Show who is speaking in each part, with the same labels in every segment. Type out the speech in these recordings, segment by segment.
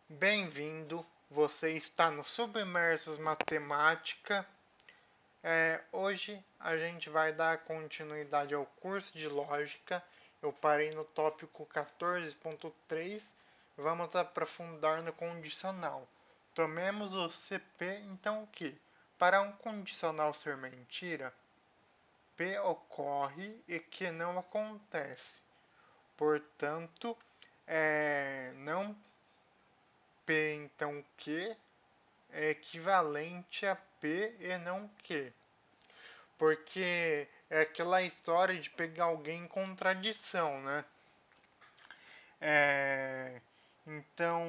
Speaker 1: Bem-vindo, você está no Submersos Matemática. Hoje a gente vai dar continuidade ao curso de Lógica. Eu parei no tópico 14.3. Vamos aprofundar no condicional. Tomemos o CP, então o que? Para um condicional ser mentira, P ocorre e Q não acontece. Portanto, não P então Q é equivalente a P e não Q. Porque é aquela história de pegar alguém em contradição, né? É, então,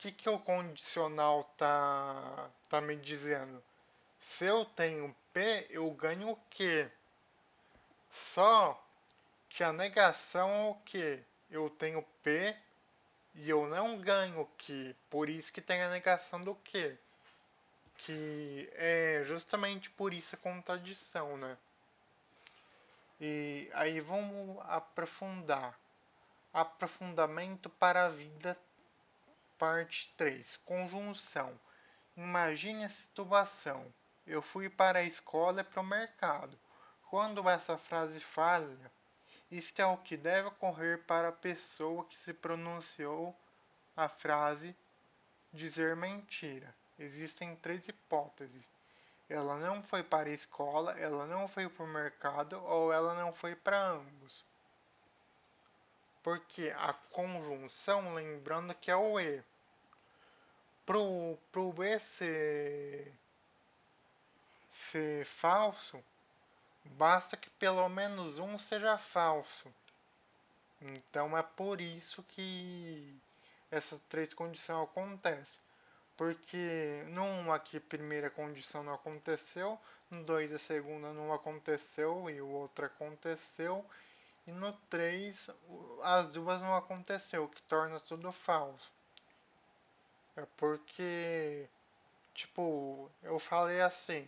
Speaker 1: o que o condicional tá me dizendo? Se eu tenho P, eu ganho o Q. Só que a negação é o quê? Eu tenho P e eu não ganho Q. Por isso que tem a negação do Q. Que é justamente por isso a contradição, né? E aí vamos aprofundar. Aprofundamento para a vida, parte 3. Conjunção. Imagine a situação. Eu fui para a escola e para o mercado. Quando essa frase falha, isto é o que deve ocorrer para a pessoa que se pronunciou a frase dizer mentira. Existem três hipóteses. Ela não foi para a escola, ela não foi para o mercado ou ela não foi para ambos. Porque a conjunção, lembrando que é o E. Pro E ser falso, basta que pelo menos um seja falso. Então é por isso que essas três condições acontecem. Porque no 1 aqui a primeira condição não aconteceu, no 2 a segunda não aconteceu e o outro aconteceu, e no 3 as duas não aconteceu, o que torna tudo falso. É porque, tipo, eu falei assim,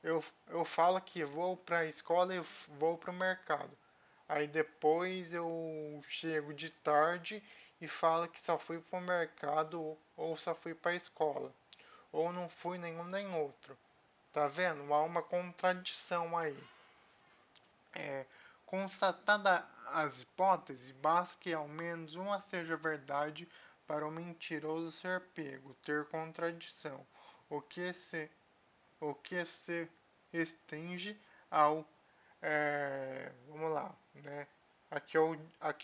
Speaker 1: eu falo que vou pra escola e vou pro mercado. Aí depois eu chego de tarde e falo que só fui pro mercado ou só fui pra escola. Ou não fui nenhum nem outro. Tá vendo? Há uma contradição aí. É, constatada as hipóteses, basta que ao menos uma seja verdade para o mentiroso ser pego, ter contradição, o que se, o que se restringe ao. Vamos lá, né? Aqui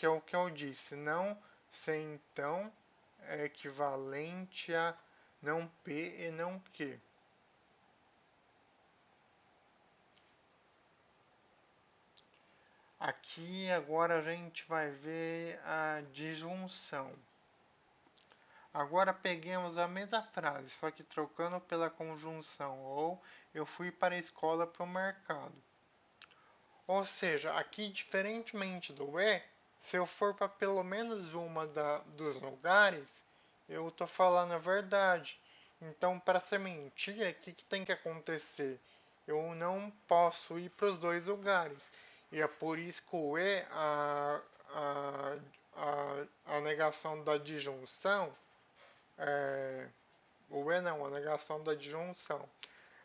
Speaker 1: é o que eu disse. Não ser então é equivalente a não P e não Q. Aqui agora a gente vai ver a disjunção. Agora peguemos a mesma frase, só que trocando pela conjunção ou eu fui para a escola para o mercado. Ou seja, aqui diferentemente do E, se eu for para pelo menos uma dos lugares, eu estou falando a verdade. Então, para ser mentira, o que tem que acontecer? Eu não posso ir para os dois lugares. E é por isso que o E, a negação da disjunção, é, o E não, a negação da disjunção,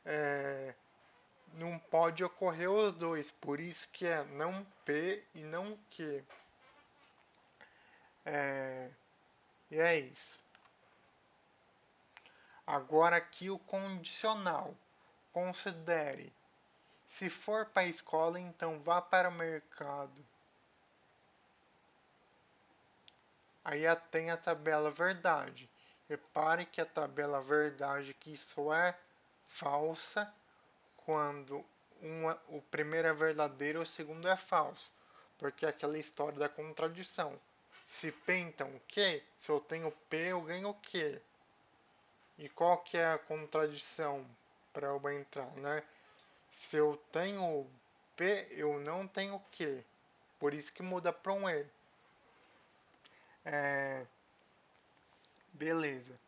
Speaker 1: é, não pode ocorrer os dois, por isso que é não P e não Q. É, e é isso. Agora aqui o condicional. Considere, se for para a escola, então vá para o mercado. Aí tem a tabela verdade. Repare que a tabela verdade aqui só é falsa quando o primeiro é verdadeiro e o segundo é falso. Porque é aquela história da contradição. Se P então Q, se eu tenho P eu ganho Q. E qual que é a contradição para eu entrar, né? Se eu tenho P, eu não tenho Q. Por isso que muda para um E. É, beleza.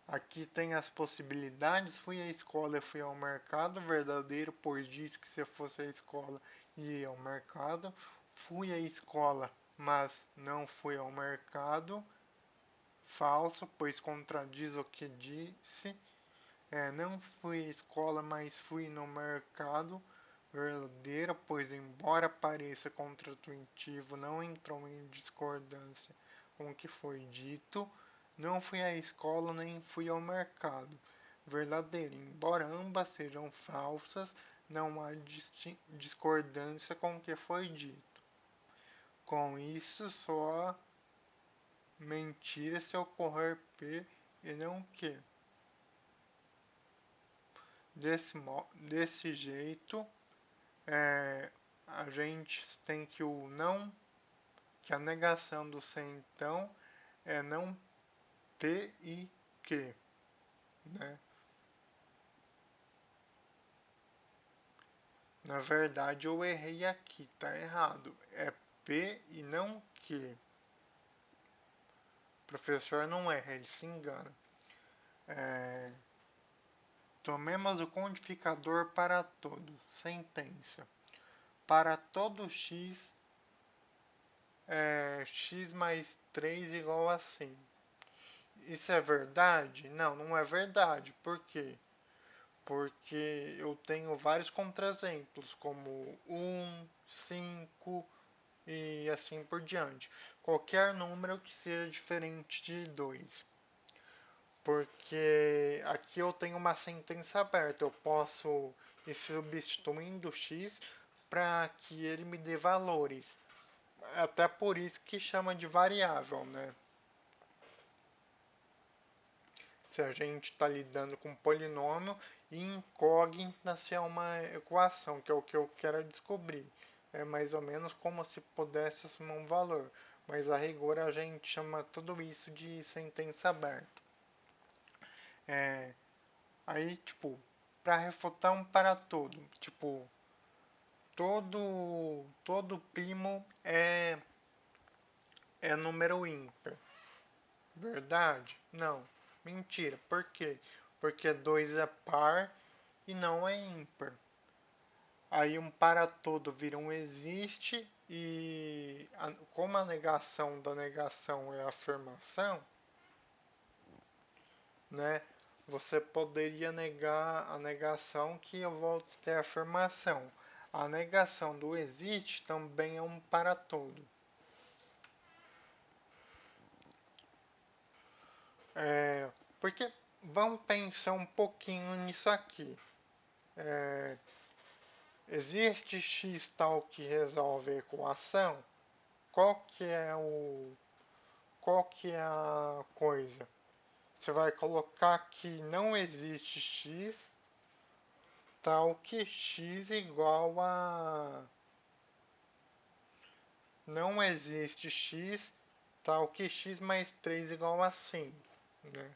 Speaker 1: Aqui tem as possibilidades. Fui à escola e fui ao mercado. Verdadeiro, pois disse que se eu fosse à escola ia ao mercado. Fui à escola, mas não fui ao mercado. falso, pois contradiz o que disse. Não fui à escola, mas fui no mercado. Verdadeira, pois embora pareça contraintuitivo, não entrou em discordância com o que foi dito. Não fui à escola nem fui ao mercado. Verdadeira, embora ambas sejam falsas, não há discordância com o que foi dito. Com isso, só mentira se ocorrer P e não Q. Desse jeito, a gente tem que o não, que a negação do sem então é não P e Q, né? Na verdade eu errei aqui, tá errado. É P e não Q. O professor não erra, ele se engana. É, tomemos o codificador para todo. Sentença. Para todo x, x mais 3 igual a 5. Isso é verdade? Não, não é verdade. Por quê? Porque eu tenho vários contra-exemplos, como 1, 5 e assim por diante. Qualquer número que seja diferente de 2. Porque aqui eu tenho uma sentença aberta, eu posso ir substituindo x para que ele me dê valores. Até por isso que chama de variável, né? Se a gente está lidando com polinômio e incógnita se é uma equação, que é o que eu quero descobrir. É mais ou menos como se pudesse assumir um valor, mas a rigor a gente chama tudo isso de sentença aberta. Aí, tipo, para refutar um para todo, tipo, todo primo é número ímpar. Verdade? Não. Mentira. Por quê? Porque 2 é par e não é ímpar. Aí um para todo vira um existe e como a negação da negação é a afirmação, né? Você poderia negar a negação que eu volto a ter a afirmação. A negação do existe também é um para todo. Porque vamos pensar um pouquinho nisso aqui. É, existe x tal que resolve a equação? Qual que é qual que é a coisa? Você vai colocar que não existe x tal que x igual a não existe x tal que x mais 3 igual a 5, né?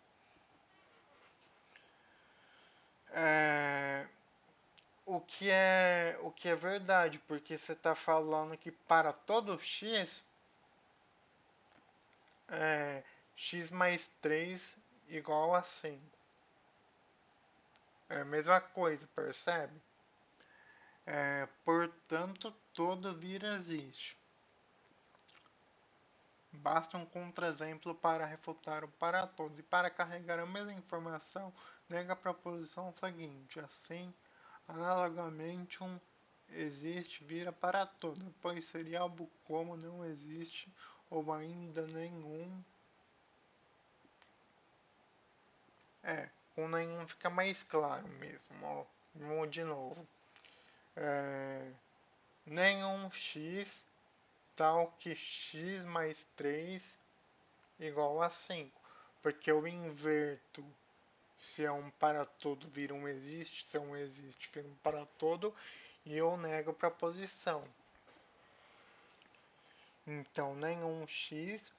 Speaker 1: É, o que é verdade, porque você está falando que para todo x, x mais 3 igual a 5. É a mesma coisa, percebe? Portanto, todo vira existe. Basta um contra-exemplo para refutar o para todo e para carregar a mesma informação, nega a proposição seguinte. Assim, analogamente, um existe vira para todo, pois seria algo como não existe ou ainda nenhum. Com nenhum fica mais claro mesmo. Ó, vamos de novo. É, nenhum x tal que x mais 3 igual a 5. Porque eu inverto. Se é um para todo, vira um existe. Se é um existe, vira um para todo. E eu nego para a posição. Então, nenhum x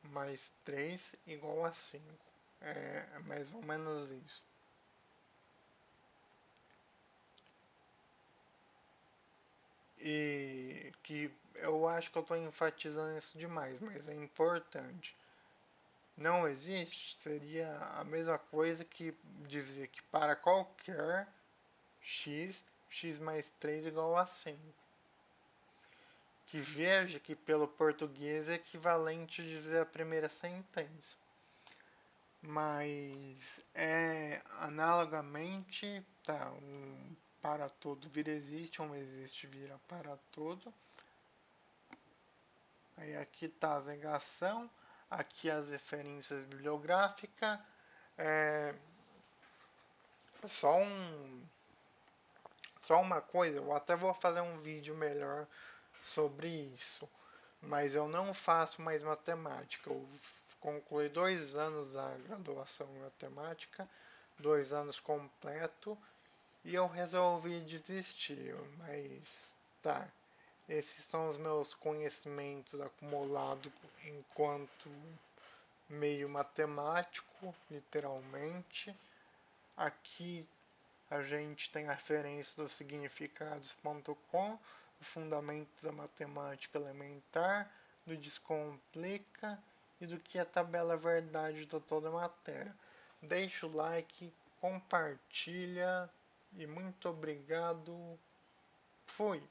Speaker 1: mais 3 igual a 5. É mais ou menos isso. E que eu acho que eu estou enfatizando isso demais, mas é importante. Não existe seria a mesma coisa que dizer que para qualquer x, x mais 3 igual a 5. Que veja que pelo português é equivalente a dizer a primeira sentença. mas é analogamente, tá, um para todo vira existe, um existe vira para todo. Aí aqui está a negação, aqui as referências bibliográficas. É, só um, só uma coisa, eu até vou fazer um vídeo melhor sobre isso, mas eu não faço mais matemática. Eu concluí 2 anos da graduação em matemática, 2 anos completo, e eu resolvi desistir, mas tá. Esses são os meus conhecimentos acumulados enquanto meio matemático, literalmente. Aqui a gente tem a referência do significados.com, o fundamento da matemática elementar, do Descomplica e do que a tabela verdade de toda a matéria. Deixa o like, compartilha e muito obrigado. Fui!